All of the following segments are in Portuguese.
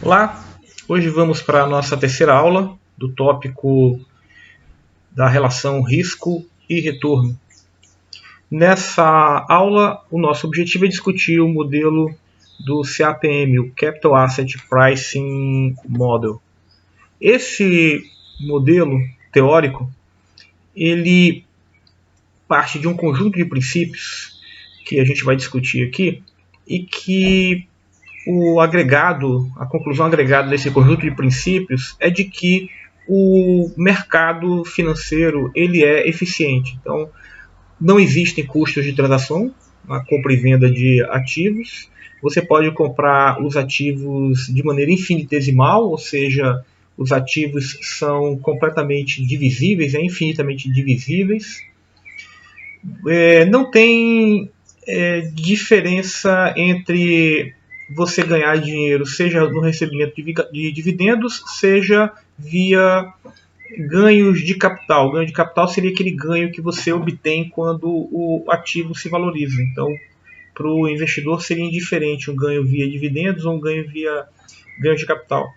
Olá, hoje vamos para a nossa terceira aula do tópico da relação risco e retorno. Nessa aula, o nosso objetivo é discutir o modelo do CAPM, o Capital Asset Pricing Model. Esse modelo teórico, ele parte de um conjunto de princípios que a gente vai discutir aqui e que a conclusão agregada desse conjunto de princípios é de que o mercado financeiro ele é eficiente. Então, não existem custos de transação na compra e venda de ativos. Você pode comprar os ativos de maneira infinitesimal, ou seja, os ativos são completamente divisíveis, infinitamente divisíveis. Não tem diferença entre você ganhar dinheiro, seja no recebimento de dividendos, seja via ganhos de capital. Ganho de capital seria aquele ganho que você obtém quando o ativo se valoriza. Então, para o investidor seria indiferente um ganho via dividendos ou um ganho via ganho de capital.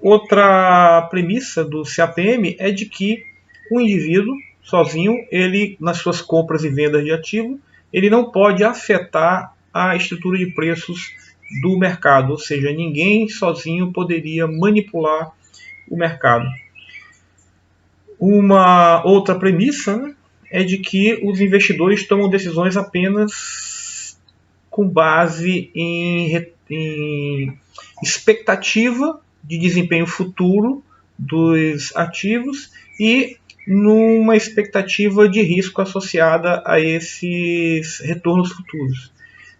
Outra premissa do CAPM é de que o indivíduo sozinho, ele nas suas compras e vendas de ativo, ele não pode afetar a estrutura de preços do mercado, ou seja, ninguém sozinho poderia manipular o mercado. Uma outra premissa é de que os investidores tomam decisões apenas com base em expectativa de desempenho futuro dos ativos e numa expectativa de risco associada a esses retornos futuros.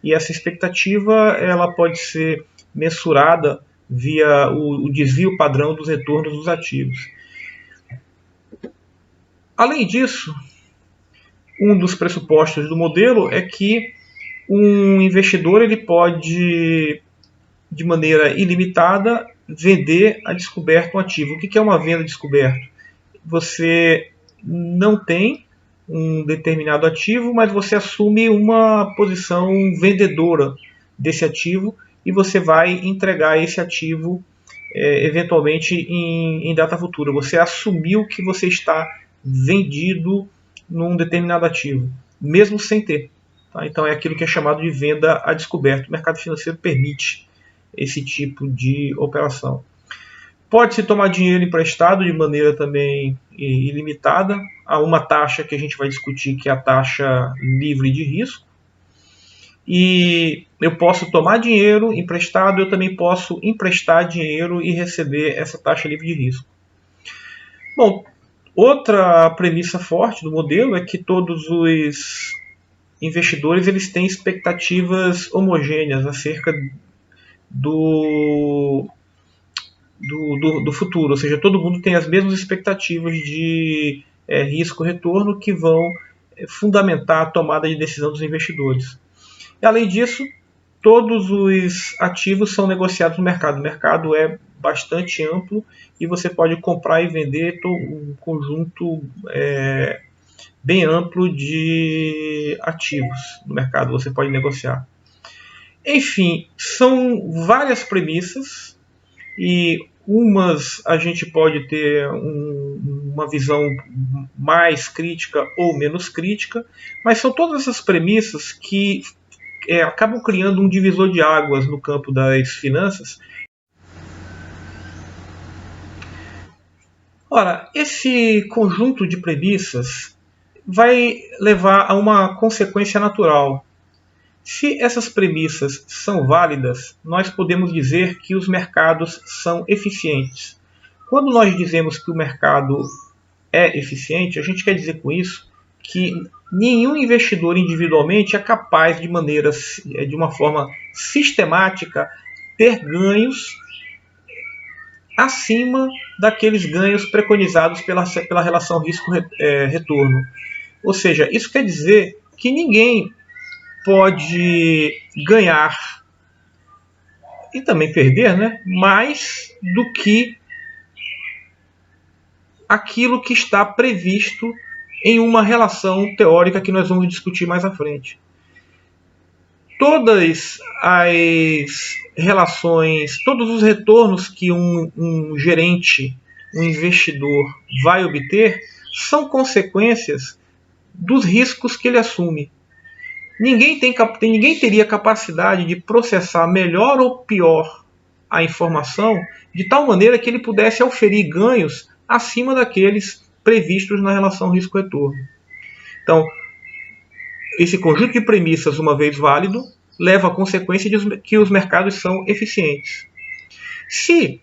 E essa expectativa ela pode ser mensurada via o desvio padrão dos retornos dos ativos. Além disso, um dos pressupostos do modelo é que um investidor ele pode, de maneira ilimitada, vender a descoberto um ativo. O que é uma venda descoberto? Você não tem um determinado ativo, mas você assume uma posição vendedora desse ativo e você vai entregar esse ativo eventualmente em data futura. Você assumiu que você está vendido num determinado ativo, mesmo sem ter. Tá? Então é aquilo que é chamado de venda a descoberto. O mercado financeiro permite esse tipo de operação. Pode-se tomar dinheiro emprestado de maneira também ilimitada. Há uma taxa que a gente vai discutir, que é a taxa livre de risco. E eu posso tomar dinheiro emprestado, eu também posso emprestar dinheiro e receber essa taxa livre de risco. Bom, outra premissa forte do modelo é que todos os investidores eles têm expectativas homogêneas acerca do futuro, ou seja, todo mundo tem as mesmas expectativas de risco-retorno que vão fundamentar a tomada de decisão dos investidores. E, além disso, todos os ativos são negociados no mercado. O mercado é bastante amplo e você pode comprar e vender um conjunto bem amplo de ativos no mercado. Você pode negociar. Enfim, são várias premissas e umas a gente pode ter uma visão mais crítica ou menos crítica, mas são todas essas premissas que acabam criando um divisor de águas no campo das finanças. Ora, esse conjunto de premissas vai levar a uma consequência natural. Se essas premissas são válidas, nós podemos dizer que os mercados são eficientes. Quando nós dizemos que o mercado é eficiente, a gente quer dizer com isso que nenhum investidor individualmente é capaz de uma forma sistemática ter ganhos acima daqueles ganhos preconizados pela relação risco-retorno. Ou seja, isso quer dizer que ninguém pode ganhar e também perder, né, mais do que aquilo que está previsto em uma relação teórica que nós vamos discutir mais à frente. Todas as relações, todos os retornos que um gerente, um investidor vai obter são consequências dos riscos que ele assume. Ninguém teria capacidade de processar melhor ou pior a informação de tal maneira que ele pudesse auferir ganhos acima daqueles previstos na relação risco-retorno. Então, esse conjunto de premissas, uma vez válido, leva à consequência de que os mercados são eficientes. Se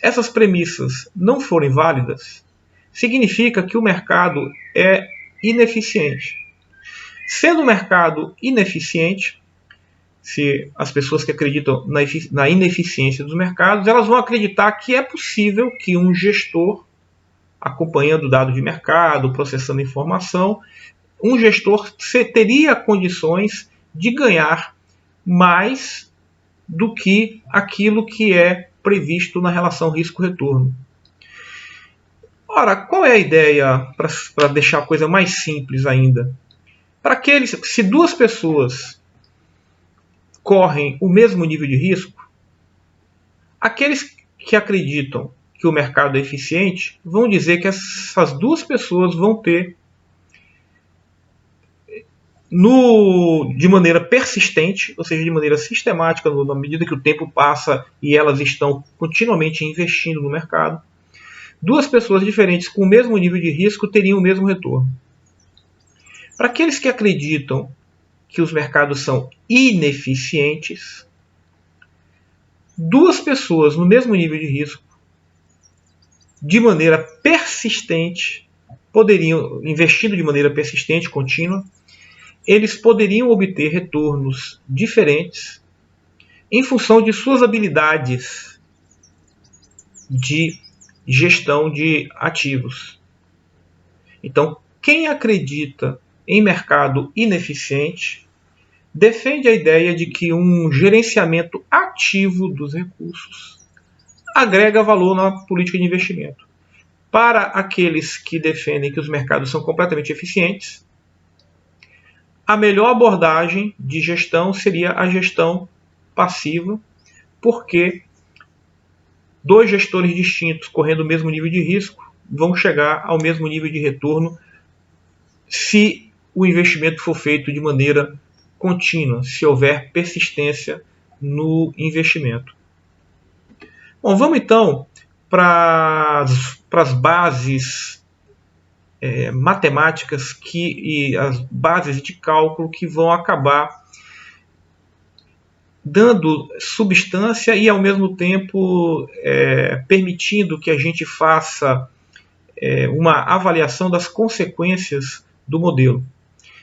essas premissas não forem válidas, significa que o mercado é ineficiente. Sendo o mercado ineficiente, se as pessoas que acreditam na ineficiência dos mercados, elas vão acreditar que é possível que um gestor, acompanhando dados de mercado, processando informação, um gestor teria condições de ganhar mais do que aquilo que é previsto na relação risco-retorno. Ora, qual é a ideia para deixar a coisa mais simples ainda? Se duas pessoas correm o mesmo nível de risco, aqueles que acreditam que o mercado é eficiente vão dizer que essas duas pessoas vão ter, de maneira persistente, ou seja, de maneira sistemática, na medida que o tempo passa e elas estão continuamente investindo no mercado, duas pessoas diferentes com o mesmo nível de risco teriam o mesmo retorno. Para aqueles que acreditam que os mercados são ineficientes, duas pessoas no mesmo nível de risco, de maneira persistente, investindo de maneira persistente, contínua, eles poderiam obter retornos diferentes em função de suas habilidades de gestão de ativos. Então, quem acredita em mercado ineficiente defende a ideia de que um gerenciamento ativo dos recursos agrega valor na política de investimento. Para aqueles que defendem que os mercados são completamente eficientes, a melhor abordagem de gestão seria a gestão passiva, porque dois gestores distintos correndo o mesmo nível de risco vão chegar ao mesmo nível de retorno se o investimento for feito de maneira contínua, se houver persistência no investimento. Bom, vamos então para as bases matemáticas e as bases de cálculo que vão acabar dando substância e, ao mesmo tempo, permitindo que a gente faça uma avaliação das consequências do modelo.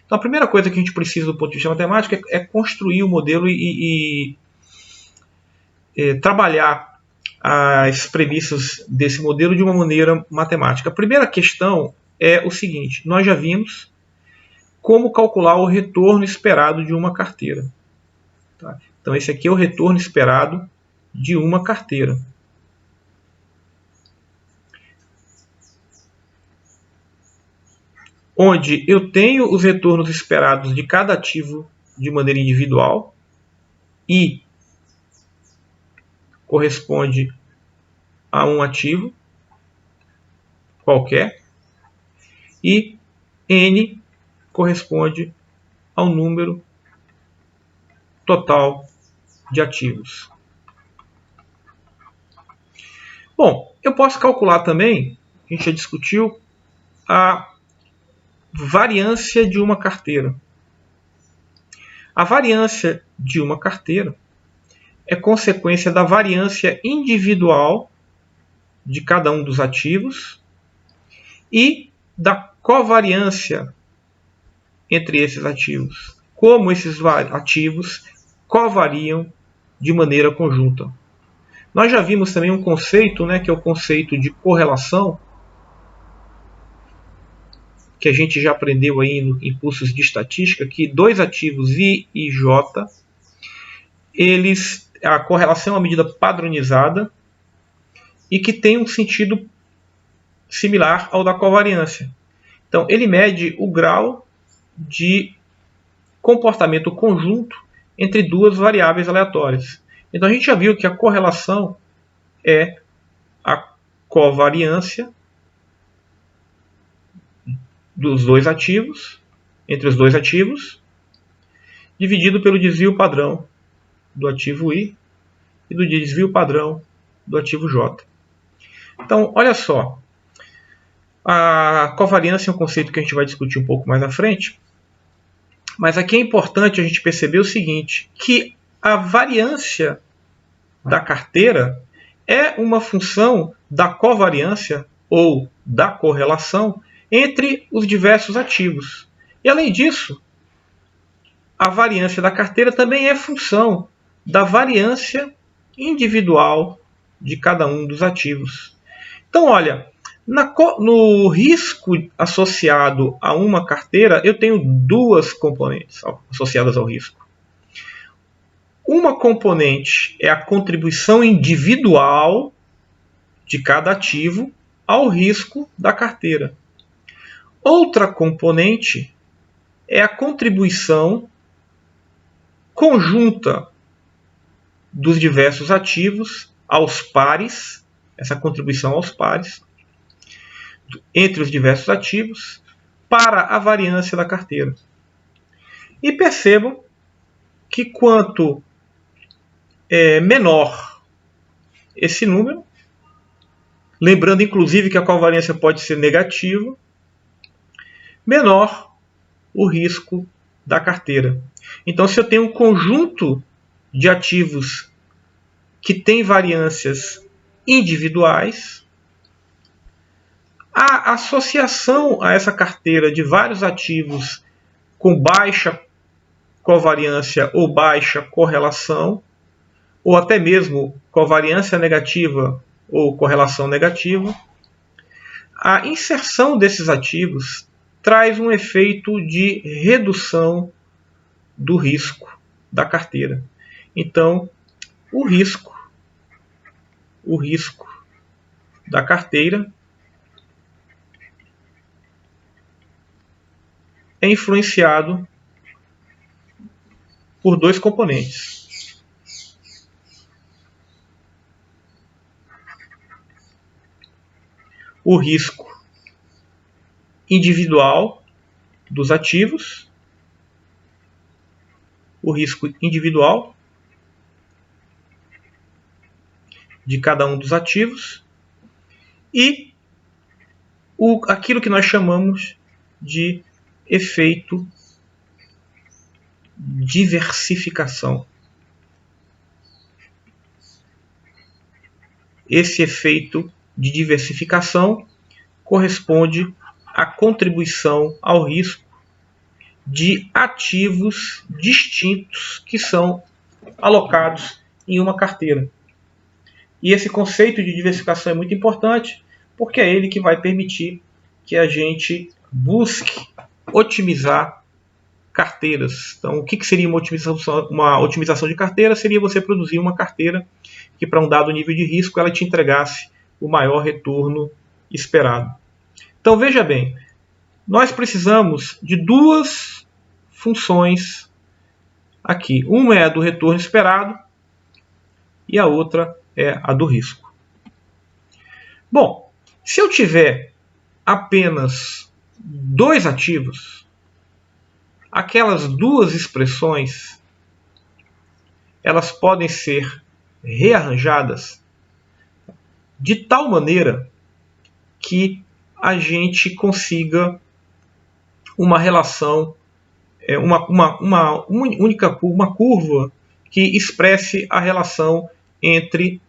Então, a primeira coisa que a gente precisa do ponto de vista matemático é construir o modelo e trabalhar as premissas desse modelo de uma maneira matemática. A primeira questão é o seguinte: nós já vimos como calcular o retorno esperado de uma carteira. Tá? Então, esse aqui é o retorno esperado de uma carteira. Onde eu tenho os retornos esperados de cada ativo de maneira individual, I corresponde a um ativo qualquer, e N corresponde ao número total de ativos. Bom, eu posso calcular também, a gente já discutiu, a variância de uma carteira. A variância de uma carteira é consequência da variância individual de cada um dos ativos e da covariância entre esses ativos. Como esses ativos covariam de maneira conjunta. Nós já vimos também um conceito, que é o conceito de correlação, que a gente já aprendeu aí em cursos de estatística, que dois ativos I e J, a correlação é uma medida padronizada e que tem um sentido similar ao da covariância. Então, ele mede o grau de comportamento conjunto entre duas variáveis aleatórias. Então, a gente já viu que a correlação é a covariância dos dois ativos, entre os dois ativos, dividido pelo desvio padrão do ativo I e do desvio padrão do ativo J. Então, olha só, a covariância é um conceito que a gente vai discutir um pouco mais à frente, mas aqui é importante a gente perceber o seguinte, que a variância da carteira é uma função da covariância ou da correlação entre os diversos ativos. E além disso, a variância da carteira também é função da variância individual de cada um dos ativos. Então, olha, no risco associado a uma carteira, eu tenho duas componentes associadas ao risco. Uma componente é a contribuição individual de cada ativo ao risco da carteira. Outra componente é a contribuição conjunta dos diversos ativos aos pares, essa contribuição aos pares, entre os diversos ativos, para a variância da carteira. E percebam que quanto menor esse número, lembrando inclusive que a covariância pode ser negativa, menor o risco da carteira. Então, se eu tenho um conjunto de ativos que tem variâncias individuais, a associação a essa carteira de vários ativos com baixa covariância ou baixa correlação, ou até mesmo covariância negativa ou correlação negativa, a inserção desses ativos traz um efeito de redução do risco da carteira. Então, o risco da carteira é influenciado por dois componentes. O risco individual dos ativos, o risco individual de cada um dos ativos e aquilo que nós chamamos de efeito diversificação. Esse efeito de diversificação corresponde à contribuição ao risco de ativos distintos que são alocados em uma carteira. E esse conceito de diversificação é muito importante, porque é ele que vai permitir que a gente busque otimizar carteiras. Então, o que seria uma otimização? Uma otimização de carteira seria você produzir uma carteira que, para um dado nível de risco, ela te entregasse o maior retorno esperado. Então, veja bem, nós precisamos de duas funções aqui. Uma é a do retorno esperado e a outra é a do risco. Bom, se eu tiver apenas dois ativos, aquelas duas expressões elas podem ser rearranjadas de tal maneira que a gente consiga uma relação, uma curva que expresse a relação entre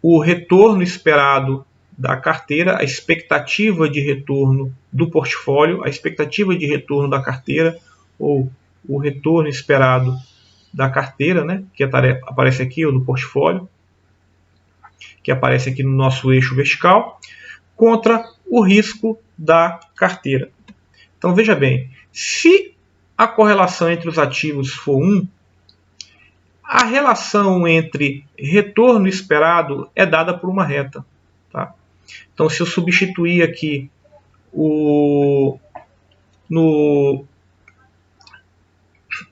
o retorno esperado da carteira, a expectativa de retorno do portfólio, a expectativa de retorno da carteira, ou o retorno esperado da carteira, né, que aparece aqui, ou do portfólio, que aparece aqui no nosso eixo vertical, contra o risco da carteira. Então veja bem, se a correlação entre os ativos for 1, a relação entre retorno esperado é dada por uma reta. Tá? Então se eu substituir aqui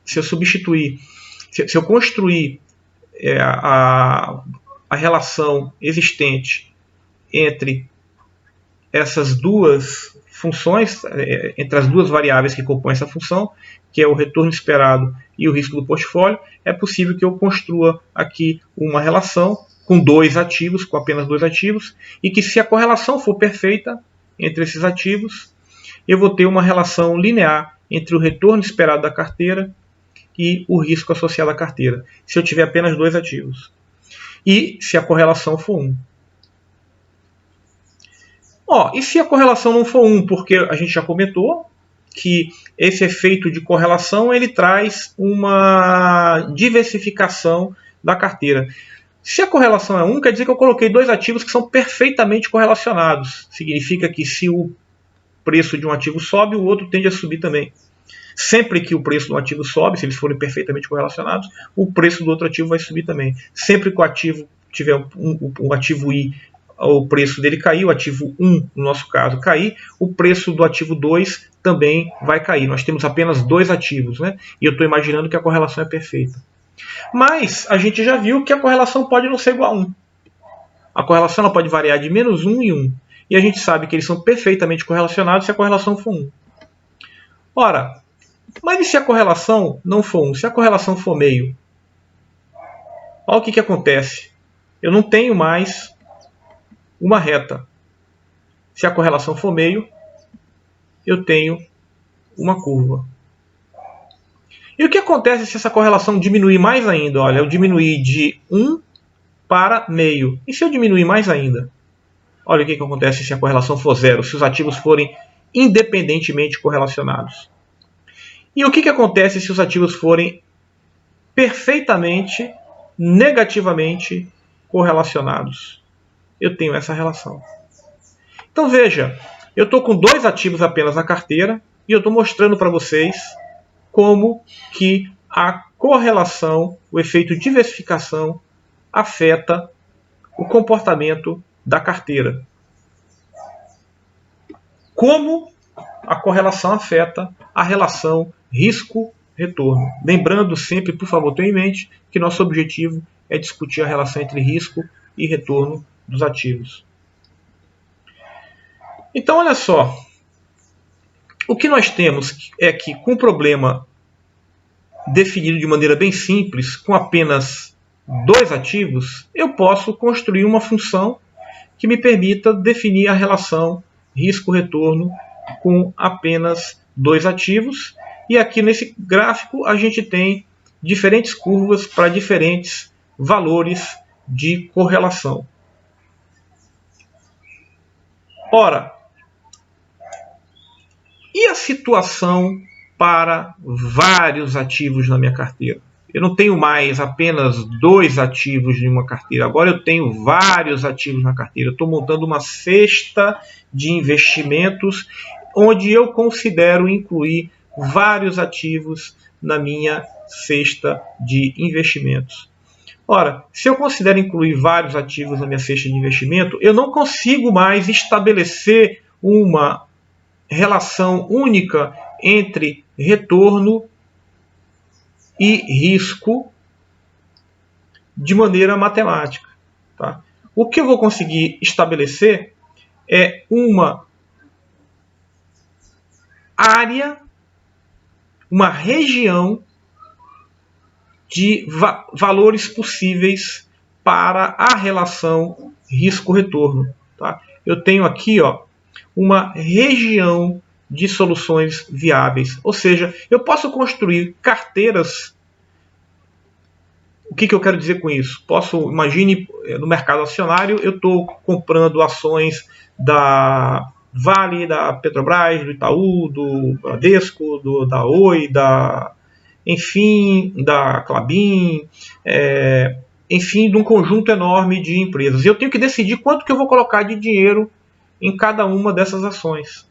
se eu construir a relação existente entre essas duas funções, entre as duas variáveis que compõem essa função, que é o retorno esperado e o risco do portfólio, é possível que eu construa aqui uma relação com dois ativos, com apenas dois ativos, e que se a correlação for perfeita entre esses ativos, eu vou ter uma relação linear entre o retorno esperado da carteira e o risco associado à carteira, se eu tiver apenas dois ativos. E se a correlação for 1. E se a correlação não for 1? Porque a gente já comentou que esse efeito de correlação ele traz uma diversificação da carteira. Se a correlação é 1, quer dizer que eu coloquei dois ativos que são perfeitamente correlacionados. Significa que se o preço de um ativo sobe, o outro tende a subir também. Sempre que o preço do ativo sobe, se eles forem perfeitamente correlacionados, o preço do outro ativo vai subir também. Sempre que o ativo tiver um ativo I, o preço dele cair, o ativo 1, no nosso caso, cair, o preço do ativo 2 também vai cair. Nós temos apenas dois ativos, né? E eu estou imaginando que a correlação é perfeita. Mas a gente já viu que a correlação pode não ser igual a 1. A correlação ela pode variar de menos 1 e 1. E a gente sabe que eles são perfeitamente correlacionados se a correlação for 1. Ora, mas e se a correlação não for 1? Se a correlação for meio? Olha o que acontece. Eu não tenho mais uma reta. Se a correlação for meio, eu tenho uma curva. E o que acontece se essa correlação diminuir mais ainda? Olha, eu diminuir de 1 para meio. E se eu diminuir mais ainda? Olha o que acontece se a correlação for 0, se os ativos forem independentemente correlacionados. E o que acontece se os ativos forem perfeitamente, negativamente correlacionados? Eu tenho essa relação. Então veja, eu estou com dois ativos apenas na carteira e eu estou mostrando para vocês como que a correlação, o efeito diversificação, afeta o comportamento da carteira. Como a correlação afeta a relação risco-retorno. Lembrando sempre, por favor, tenha em mente que nosso objetivo é discutir a relação entre risco e retorno dos ativos. Então, olha só. O que nós temos é que, com o problema definido de maneira bem simples, com apenas dois ativos, eu posso construir uma função que me permita definir a relação risco-retorno com apenas dois ativos. E aqui nesse gráfico a gente tem diferentes curvas para diferentes valores de correlação. Ora, e a situação para vários ativos na minha carteira? Eu não tenho mais apenas dois ativos em uma carteira. Agora eu tenho vários ativos na carteira. Eu estou montando uma cesta de investimentos onde eu considero incluir vários ativos na minha cesta de investimentos. Ora, se eu considero incluir vários ativos na minha cesta de investimento, eu não consigo mais estabelecer uma relação única entre retorno e risco de maneira matemática. Tá? O que eu vou conseguir estabelecer é uma área, uma região de valores possíveis para a relação risco-retorno. Tá? Eu tenho aqui uma região de soluções viáveis. Ou seja, eu posso construir carteiras. O que eu quero dizer com isso? Imagine no mercado acionário, eu estou comprando ações da Vale, da Petrobras, do Itaú, do Bradesco, da Oi, enfim, da Klabin, enfim, de um conjunto enorme de empresas. Eu tenho que decidir quanto que eu vou colocar de dinheiro em cada uma dessas ações.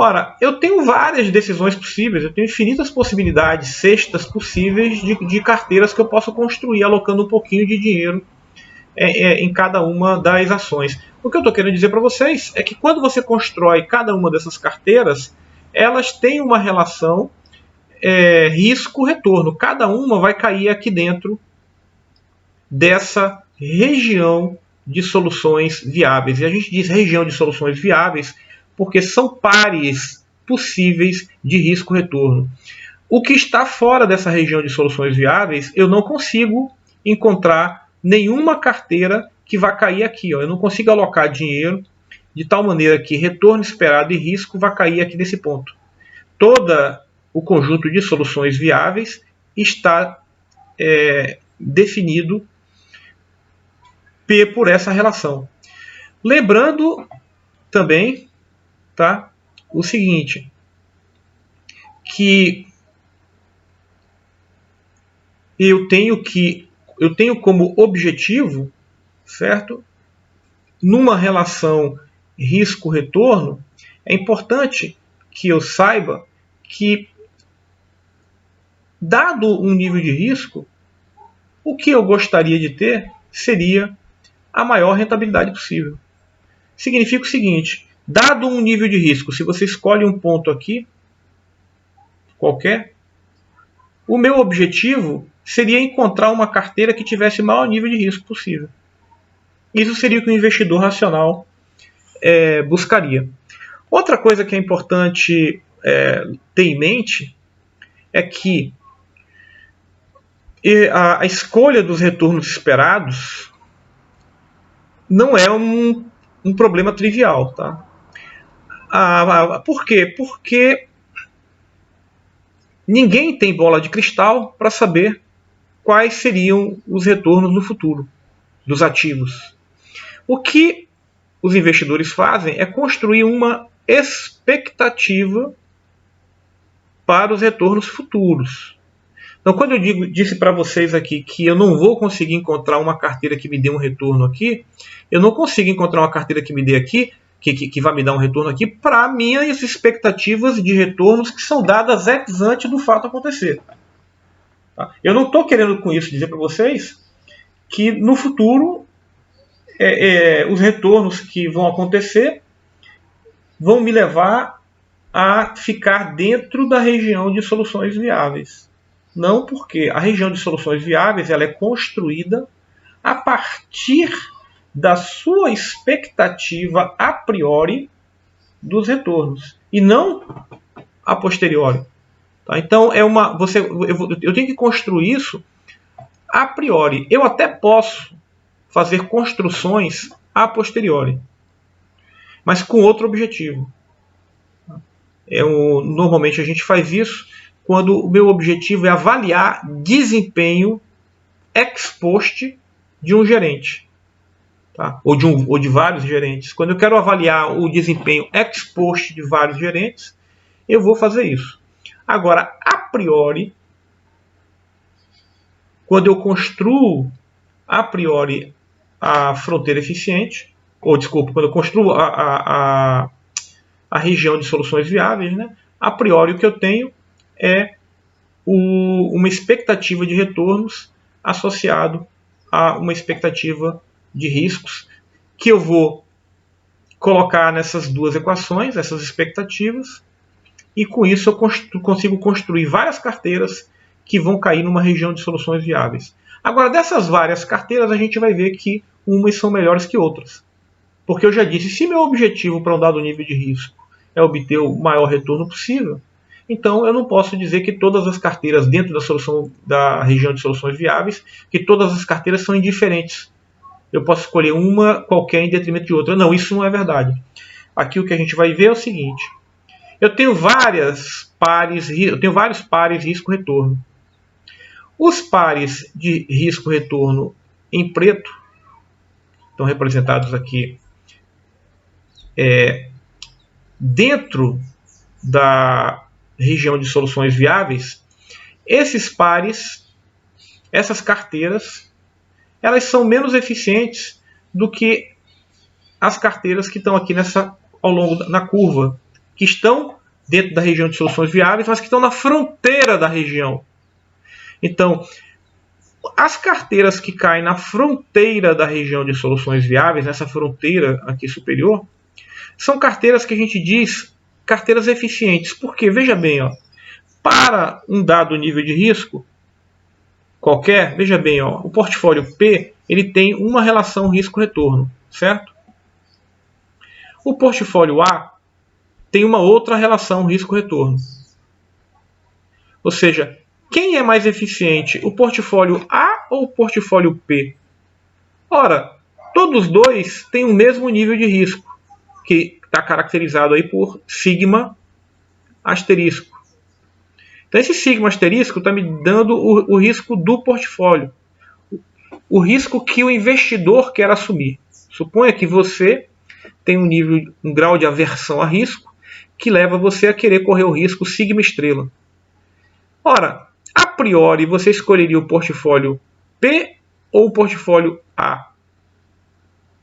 Ora, eu tenho várias decisões possíveis, eu tenho infinitas possibilidades, cestas possíveis de carteiras que eu posso construir, alocando um pouquinho de dinheiro em cada uma das ações. O que eu estou querendo dizer para vocês é que quando você constrói cada uma dessas carteiras, elas têm uma relação risco-retorno. Cada uma vai cair aqui dentro dessa região de soluções viáveis. E a gente diz região de soluções viáveis porque são pares possíveis de risco-retorno. O que está fora dessa região de soluções viáveis, eu não consigo encontrar nenhuma carteira que vai cair aqui. Ó. Eu não consigo alocar dinheiro de tal maneira que retorno esperado e risco vai cair aqui nesse ponto. Todo o conjunto de soluções viáveis está definido por essa relação. Lembrando também, tá, o seguinte, que eu tenho como objetivo, certo? Numa relação risco-retorno, é importante que eu saiba que, dado um nível de risco, o que eu gostaria de ter seria a maior rentabilidade possível. Significa o seguinte, dado um nível de risco, se você escolhe um ponto aqui, qualquer, o meu objetivo seria encontrar uma carteira que tivesse o maior nível de risco possível. Isso seria o que o investidor racional buscaria. Outra coisa que é importante ter em mente é que a escolha dos retornos esperados não é um problema trivial. Tá? Por quê? Porque ninguém tem bola de cristal para saber quais seriam os retornos no futuro dos ativos. O que os investidores fazem é construir uma expectativa para os retornos futuros. Então, quando eu disse para vocês aqui que eu não vou conseguir encontrar uma carteira que me dê um retorno aqui, eu não consigo encontrar uma carteira que me dê aqui, que vai me dar um retorno aqui, para minhas expectativas de retornos que são dadas ex ante do fato acontecer. Tá? Eu não estou querendo com isso dizer para vocês que no futuro os retornos que vão acontecer vão me levar a ficar dentro da região de soluções viáveis. Não, porque a região de soluções viáveis ela é construída a partir da sua expectativa a priori dos retornos e não a posteriori. Tá? Então eu tenho que construir isso a priori. Eu até posso fazer construções a posteriori, mas com outro objetivo. Normalmente a gente faz isso quando o meu objetivo é avaliar desempenho ex post de um gerente, tá? ou de vários gerentes. Quando eu quero avaliar o desempenho ex post de vários gerentes, eu vou fazer isso. Agora, a priori, quando eu construo a priori a fronteira eficiente, quando eu construo a região de soluções viáveis, né? A priori o que eu tenho é uma expectativa de retornos associado a uma expectativa de riscos que eu vou colocar nessas duas equações, essas expectativas, e com isso eu consigo construir várias carteiras que vão cair numa região de soluções viáveis. Agora, dessas várias carteiras, a gente vai ver que umas são melhores que outras. Porque eu já disse, se meu objetivo para um dado nível de risco é obter o maior retorno possível, então eu não posso dizer que todas as carteiras dentro da região de soluções viáveis, que todas as carteiras são indiferentes. Eu posso escolher uma qualquer em detrimento de outra. Não, isso não é verdade. Aqui o que a gente vai ver é o seguinte. Eu tenho vários pares risco-retorno. Os pares de risco-retorno em preto estão representados aqui dentro da região de soluções viáveis. Esses pares, essas carteiras, elas são menos eficientes do que as carteiras que estão aqui na curva, que estão dentro da região de soluções viáveis, mas que estão na fronteira da região. Então, as carteiras que caem na fronteira da região de soluções viáveis, nessa fronteira aqui superior, são carteiras que a gente diz carteiras eficientes. Porque, veja bem, ó, para um dado nível de risco qualquer, veja bem, ó, o portfólio P ele tem uma relação risco-retorno, certo? O portfólio A tem uma outra relação risco-retorno. Ou seja, quem é mais eficiente, o portfólio A ou o portfólio P? Ora, todos dois têm o mesmo nível de risco, que está caracterizado aí por sigma asterisco. Então esse sigma asterisco está me dando o risco do portfólio, o risco que o investidor quer assumir. Suponha que você tem um grau de aversão a risco que leva você a querer correr o risco sigma estrela. Ora, a priori você escolheria o portfólio P ou o portfólio A?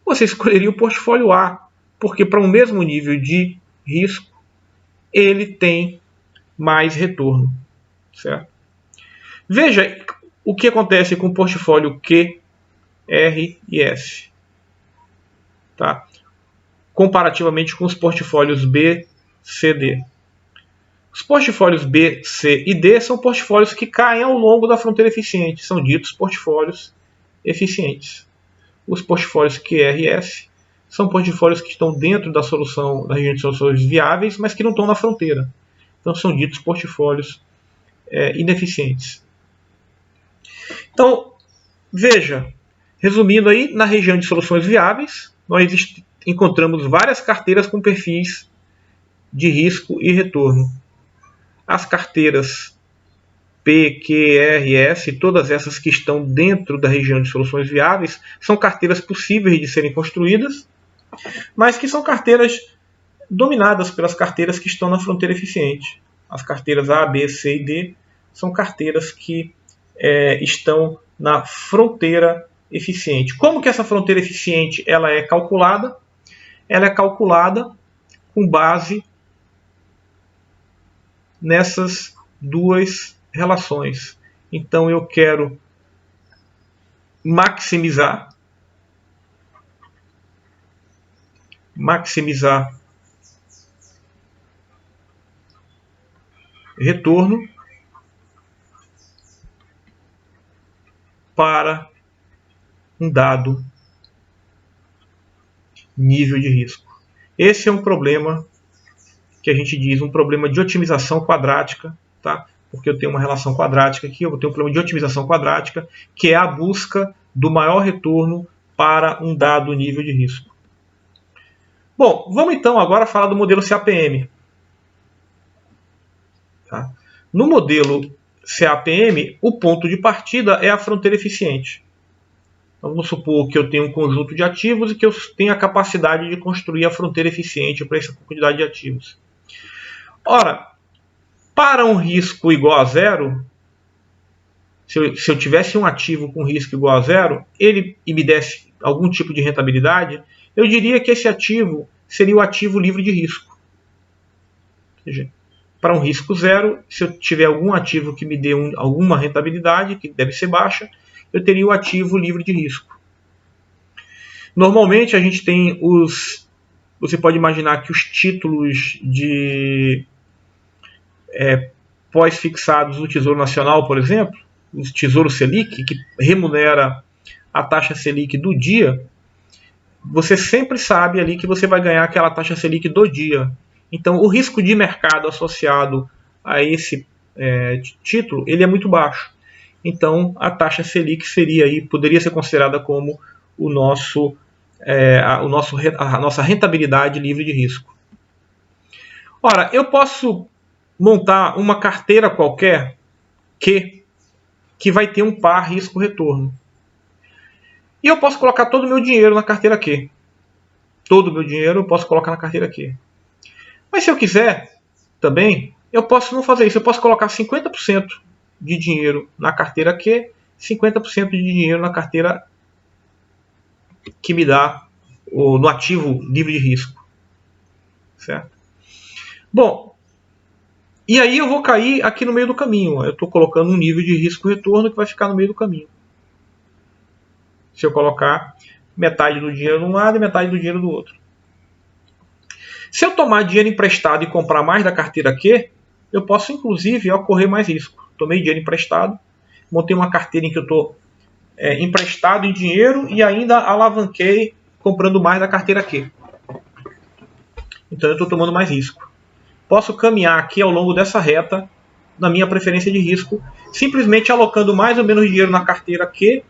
Você escolheria o portfólio A, porque para um mesmo nível de risco ele tem mais retorno, certo? Veja o que acontece com o portfólio Q, R e S, tá? Comparativamente com os portfólios B, C, D. Os portfólios B, C e D são portfólios que caem ao longo da fronteira eficiente, são ditos portfólios eficientes. Os portfólios Q, R e S são portfólios que estão dentro da solução, da região de soluções viáveis, mas que não estão na fronteira. Então são ditos portfólios ineficientes. Então, veja, resumindo aí, na região de soluções viáveis, nós encontramos várias carteiras com perfis de risco e retorno. As carteiras P, Q, R, S, todas essas que estão dentro da região de soluções viáveis, são carteiras possíveis de serem construídas, mas que são carteiras dominadas pelas carteiras que estão na fronteira eficiente. As carteiras A, B, C e D são carteiras que estão na fronteira eficiente. Como que essa fronteira eficiente ela é calculada? Ela é calculada com base nessas duas relações. Então eu quero maximizar retorno para um dado nível de risco. Esse é um problema que a gente diz um problema de otimização quadrática, tá? Porque eu tenho uma relação quadrática aqui, eu vou ter um problema de otimização quadrática, que é a busca do maior retorno para um dado nível de risco. Bom, vamos então agora falar do modelo CAPM. Tá? No modelo CAPM, o ponto de partida é a fronteira eficiente. Então, vamos supor que eu tenho um conjunto de ativos e que eu tenho a capacidade de construir a fronteira eficiente para essa quantidade de ativos. Ora, para um risco igual a zero, se eu tivesse um ativo com risco igual a zero, ele me desse algum tipo de rentabilidade, eu diria que esse ativo seria o ativo livre de risco. Ou seja, para um risco zero, se eu tiver algum ativo que me dê alguma rentabilidade, que deve ser baixa, eu teria o ativo livre de risco. Normalmente a gente tem você pode imaginar que os títulos de pós-fixados do Tesouro Nacional, por exemplo, o Tesouro Selic, que remunera a taxa Selic do dia, você sempre sabe ali que você vai ganhar aquela taxa Selic do dia. Então o risco de mercado associado a esse título ele é muito baixo. Então a taxa Selic poderia ser considerada como a nossa rentabilidade livre de risco. Ora, eu posso montar uma carteira qualquer que vai ter um par risco-retorno. E eu posso colocar todo o meu dinheiro na carteira Q. Todo o meu dinheiro eu posso colocar na carteira Q. Mas se eu quiser também, eu posso não fazer isso. Eu posso colocar 50% de dinheiro na carteira Q, 50% de dinheiro na carteira que me dá no ativo livre de risco. Certo? Bom, e aí eu vou cair aqui no meio do caminho. Eu estou colocando um nível de risco-retorno que vai ficar no meio do caminho. Se eu colocar metade do dinheiro de um lado e metade do dinheiro do outro. Se eu tomar dinheiro emprestado e comprar mais da carteira Q, eu posso inclusive correr mais risco. Tomei dinheiro emprestado, montei uma carteira em que eu estou emprestado em dinheiro e ainda alavanquei comprando mais da carteira Q. Então eu estou tomando mais risco. Posso caminhar aqui ao longo dessa reta na minha preferência de risco, simplesmente alocando mais ou menos dinheiro na carteira Q,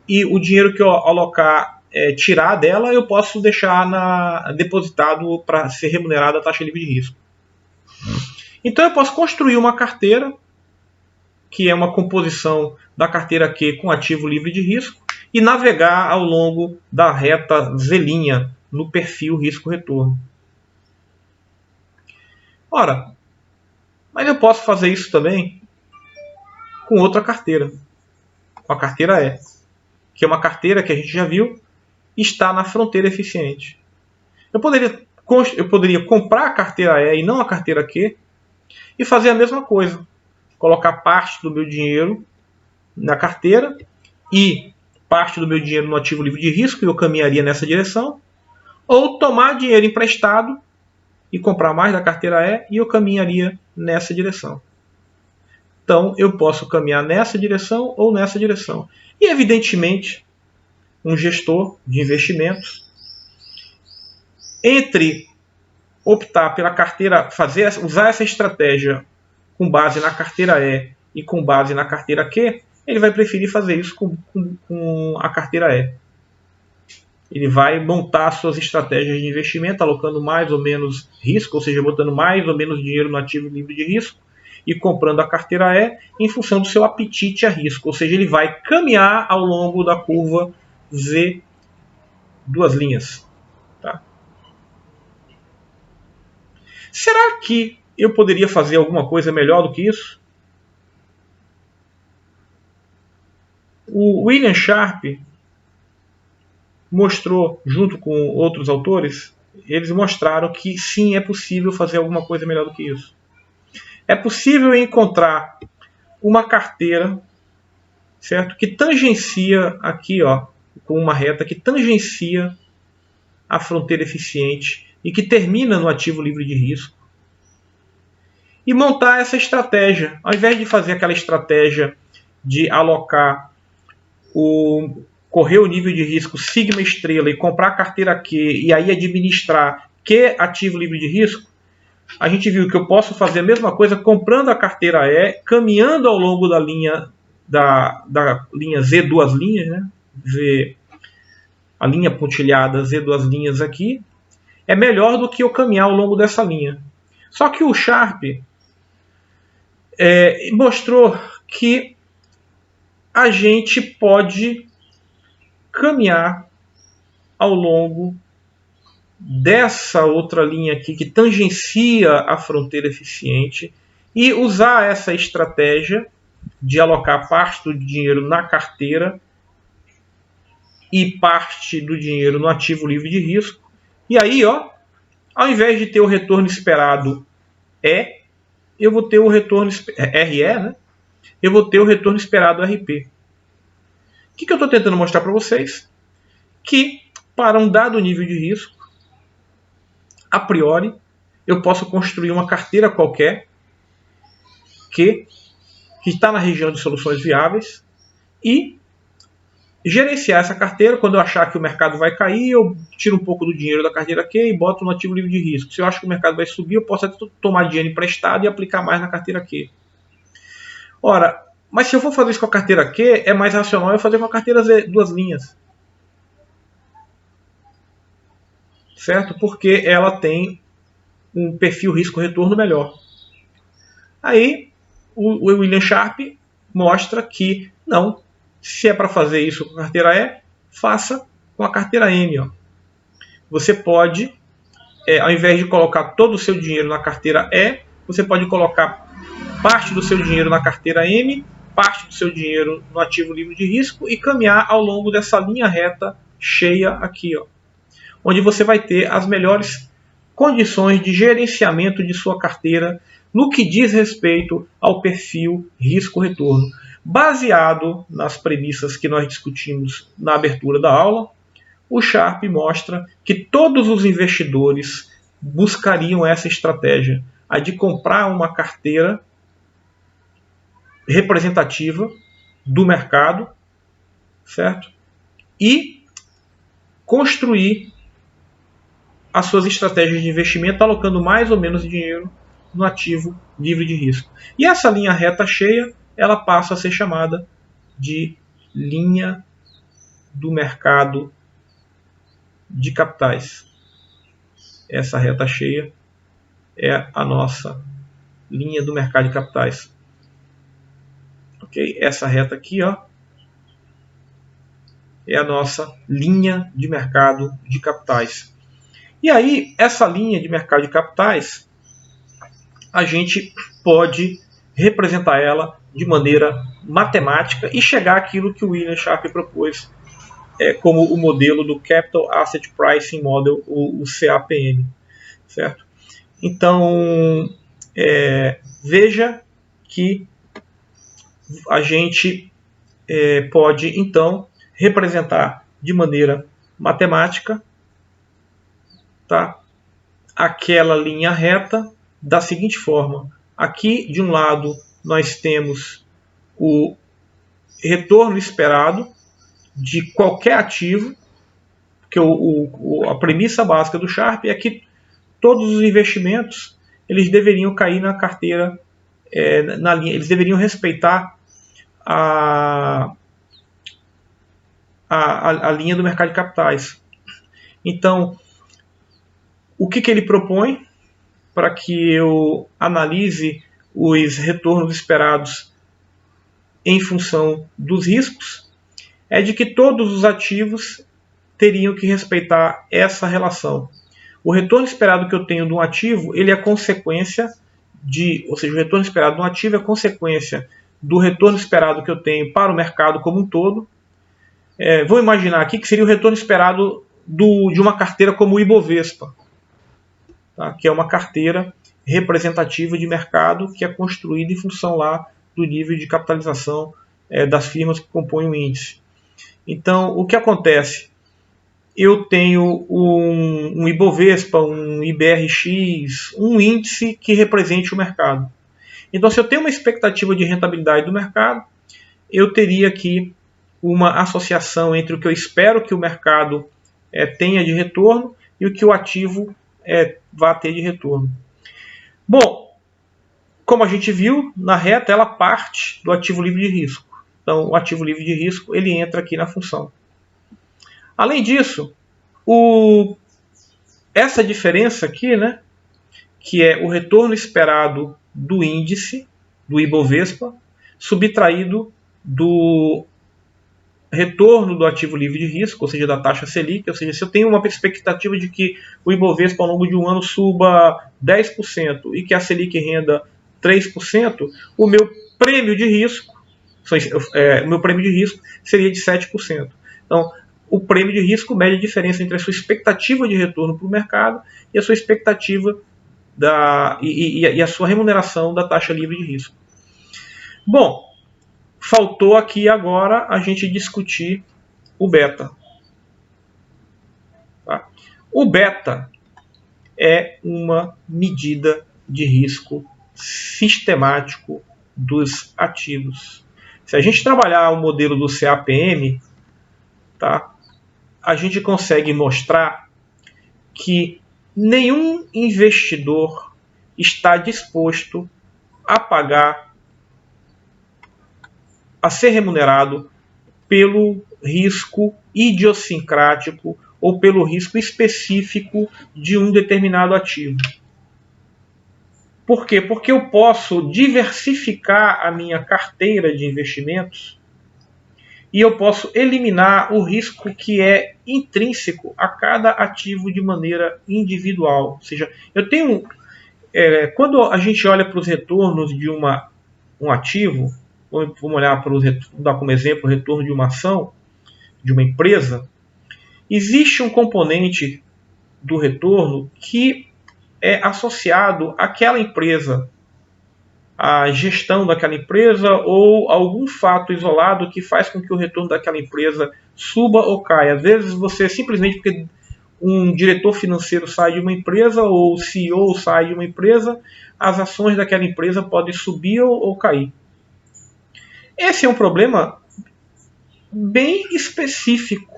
e o dinheiro que eu alocar, tirar dela, eu posso deixar depositado para ser remunerado a taxa livre de risco. Então eu posso construir uma carteira, que é uma composição da carteira Q com ativo livre de risco, e navegar ao longo da reta Z' no perfil risco-retorno. Ora, mas eu posso fazer isso também com outra carteira, com a carteira E, que é uma carteira que a gente já viu, está na fronteira eficiente. Eu poderia comprar a carteira E e não a carteira Q e fazer a mesma coisa. Colocar parte do meu dinheiro na carteira e parte do meu dinheiro no ativo livre de risco, e eu caminharia nessa direção. Ou tomar dinheiro emprestado e comprar mais da carteira E, e eu caminharia nessa direção. Então eu posso caminhar nessa direção ou nessa direção. E evidentemente, um gestor de investimentos, entre optar pela carteira, usar essa estratégia com base na carteira E com base na carteira Q, ele vai preferir fazer isso com a carteira E. Ele vai montar suas estratégias de investimento, alocando mais ou menos risco, ou seja, botando mais ou menos dinheiro no ativo livre de risco, e comprando a carteira E em função do seu apetite a risco. Ou seja, ele vai caminhar ao longo da curva Z, duas linhas. Tá? Será que eu poderia fazer alguma coisa melhor do que isso? O William Sharp mostrou, junto com outros autores, eles mostraram que sim, é possível fazer alguma coisa melhor do que isso. É possível encontrar uma carteira, certo, que tangencia aqui, com uma reta que tangencia a fronteira eficiente e que termina no ativo livre de risco, e montar essa estratégia. Ao invés de fazer aquela estratégia de alocar correr o nível de risco sigma estrela e comprar a carteira Q e aí administrar Q ativo livre de risco, a gente viu que eu posso fazer a mesma coisa comprando a carteira E, caminhando ao longo da linha linha Z, duas linhas, né? A linha pontilhada Z, duas linhas aqui, é melhor do que eu caminhar ao longo dessa linha. Só que o Sharp mostrou que a gente pode caminhar ao longo dessa outra linha aqui que tangencia a fronteira eficiente e usar essa estratégia de alocar parte do dinheiro na carteira e parte do dinheiro no ativo livre de risco. E aí, ao invés de ter o retorno esperado eu vou ter o retorno RE, né? Eu vou ter o retorno esperado RP. O que eu estou tentando mostrar para vocês? Que para um dado nível de risco, a priori, eu posso construir uma carteira qualquer que está na região de soluções viáveis e gerenciar essa carteira. Quando eu achar que o mercado vai cair, eu tiro um pouco do dinheiro da carteira Q e boto no ativo livre de risco. Se eu acho que o mercado vai subir, eu posso até tomar dinheiro emprestado e aplicar mais na carteira Q. Ora, mas se eu for fazer isso com a carteira Q, é mais racional eu fazer com a carteira Z, duas linhas. Certo? Porque ela tem um perfil risco-retorno melhor. Aí, o William Sharp mostra que não, se é para fazer isso com a carteira E, faça com a carteira M. Você pode, ao invés de colocar todo o seu dinheiro na carteira E, você pode colocar parte do seu dinheiro na carteira M, parte do seu dinheiro no ativo livre de risco e caminhar ao longo dessa linha reta cheia aqui, onde você vai ter as melhores condições de gerenciamento de sua carteira no que diz respeito ao perfil risco-retorno. Baseado nas premissas que nós discutimos na abertura da aula, o Sharpe mostra que todos os investidores buscariam essa estratégia, a de comprar uma carteira representativa do mercado, certo? E construir as suas estratégias de investimento alocando mais ou menos dinheiro no ativo livre de risco. E essa linha reta cheia, ela passa a ser chamada de linha do mercado de capitais. Essa reta cheia é a nossa linha do mercado de capitais. Ok? Essa reta aqui, ó, é a nossa linha de mercado de capitais. E aí, essa linha de mercado de capitais, a gente pode representar ela de maneira matemática e chegar àquilo que o William Sharpe propôs como o modelo do Capital Asset Pricing Model, o CAPM. Certo? Então, veja que a gente pode, então, representar de maneira matemática, tá, aquela linha reta da seguinte forma. Aqui, de um lado, nós temos o retorno esperado de qualquer ativo, porque a premissa básica do Sharpe é que todos os investimentos eles deveriam cair na carteira, na linha, eles deveriam respeitar a linha do mercado de capitais. Então, o que ele propõe para que eu analise os retornos esperados em função dos riscos é de que todos os ativos teriam que respeitar essa relação. O retorno esperado que eu tenho de um ativo, ele é consequência ou seja, o retorno esperado de um ativo é consequência do retorno esperado que eu tenho para o mercado como um todo. Vou imaginar aqui que seria o retorno esperado de uma carteira como o Ibovespa, tá? Que é uma carteira representativa de mercado que é construída em função lá do nível de capitalização das firmas que compõem o índice. Então, o que acontece? Eu tenho um Ibovespa, um IBRX, um índice que represente o mercado. Então, se eu tenho uma expectativa de rentabilidade do mercado, eu teria aqui uma associação entre o que eu espero que o mercado tenha de retorno e o que o ativo vai ter de retorno. Bom, como a gente viu, na reta ela parte do ativo livre de risco. Então, o ativo livre de risco ele entra aqui na função. Além disso, essa diferença aqui, né, que é o retorno esperado do índice, do Ibovespa, subtraído do retorno do ativo livre de risco, ou seja, da taxa Selic, ou seja, se eu tenho uma expectativa de que o Ibovespa ao longo de um ano suba 10% e que a Selic renda 3%, o meu prêmio de risco, seria de 7%. Então, o prêmio de risco mede a diferença entre a sua expectativa de retorno para o mercado e a sua expectativa e a sua remuneração da taxa livre de risco. Bom, faltou aqui agora a gente discutir o beta. Tá? O beta é uma medida de risco sistemático dos ativos. Se a gente trabalhar o modelo do CAPM, tá, a gente consegue mostrar que nenhum investidor está disposto a pagar, a ser remunerado pelo risco idiosincrático ou pelo risco específico de um determinado ativo. Por quê? Porque eu posso diversificar a minha carteira de investimentos e eu posso eliminar o risco que é intrínseco a cada ativo de maneira individual. Ou seja, eu tenho, quando a gente olha para os retornos de um ativo, vamos olhar para dar como exemplo o retorno de uma ação, de uma empresa, existe um componente do retorno que é associado àquela empresa, à gestão daquela empresa ou algum fato isolado que faz com que o retorno daquela empresa suba ou caia. Às vezes você simplesmente porque um diretor financeiro sai de uma empresa ou o CEO sai de uma empresa, as ações daquela empresa podem subir ou cair. Esse é um problema bem específico.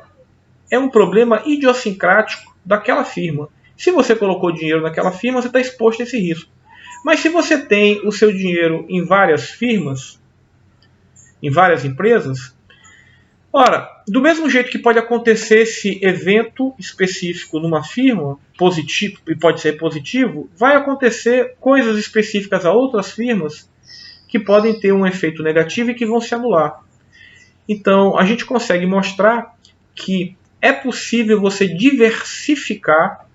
É um problema idiosincrático daquela firma. Se você colocou dinheiro naquela firma, você está exposto a esse risco. Mas se você tem o seu dinheiro em várias firmas, em várias empresas, ora, do mesmo jeito que pode acontecer esse evento específico numa firma, positivo, e pode ser positivo, vai acontecer coisas específicas a outras firmas que podem ter um efeito negativo e que vão se anular. Então, a gente consegue mostrar que é possível você diversificar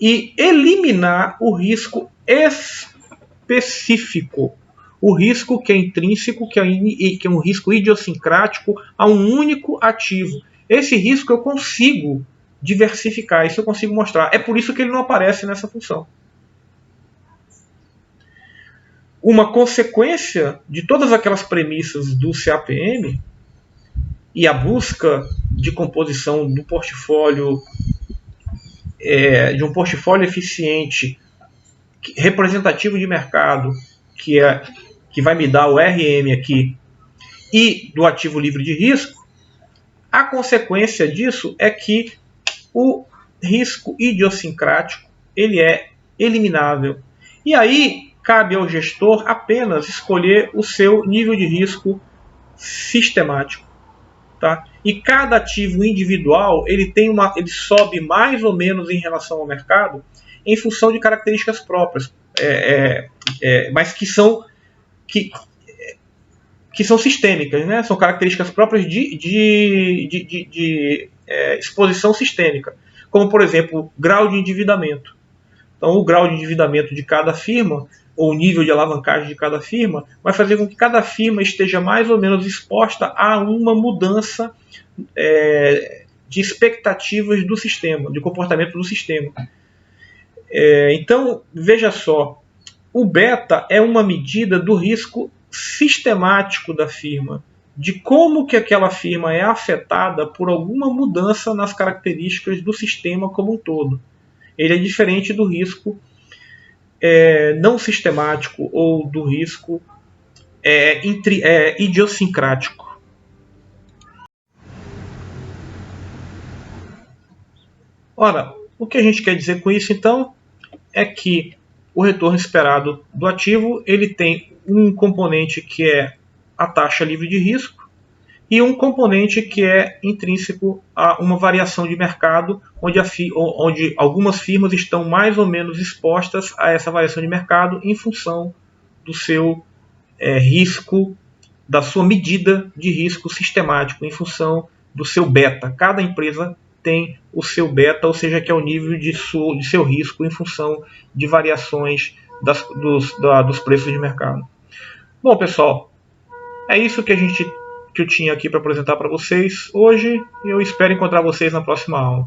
e eliminar o risco específico. O risco que é intrínseco, que é um risco idiosincrático a um único ativo. Esse risco eu consigo diversificar, isso eu consigo mostrar. É por isso que ele não aparece nessa função. Uma consequência de todas aquelas premissas do CAPM e a busca de composição do portfólio, de um portfólio eficiente, representativo de mercado, que vai me dar o RM aqui, e do ativo livre de risco, a consequência disso é que o risco idiosincrático ele é eliminável. E aí cabe ao gestor apenas escolher o seu nível de risco sistemático. Tá? E cada ativo individual ele sobe mais ou menos em relação ao mercado em função de características próprias, mas que são sistêmicas, né? São características próprias de exposição sistêmica, como por exemplo grau de endividamento. Então o grau de endividamento de cada firma ou o nível de alavancagem de cada firma vai fazer com que cada firma esteja mais ou menos exposta a uma mudança de expectativas do sistema, de comportamento do sistema. Então, veja só, o beta é uma medida do risco sistemático da firma, de como que aquela firma é afetada por alguma mudança nas características do sistema como um todo. Ele é diferente do risco não sistemático ou do risco idiosincrático. Ora, o que a gente quer dizer com isso então é que o retorno esperado do ativo ele tem um componente que é a taxa livre de risco e um componente que é intrínseco a uma variação de mercado, onde algumas firmas estão mais ou menos expostas a essa variação de mercado em função do seu risco, da sua medida de risco sistemático, em função do seu beta. Cada empresa tem o seu beta, ou seja, que é o nível de seu risco em função de variações dos preços de mercado. Bom, pessoal, é isso que eu tinha aqui para apresentar para vocês hoje e eu espero encontrar vocês na próxima aula.